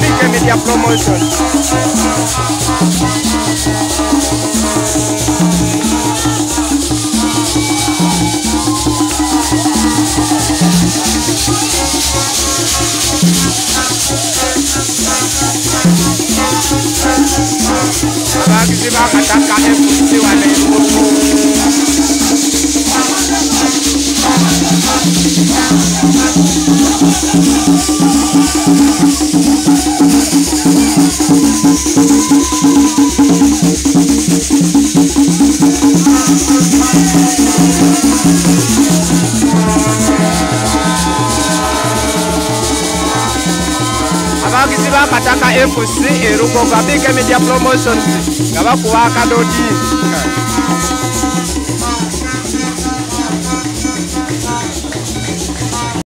Big Media Promotion. Abang kata MC wale Abang kata MC eruko Big Media Promotion. Gaba kuwaka dodi.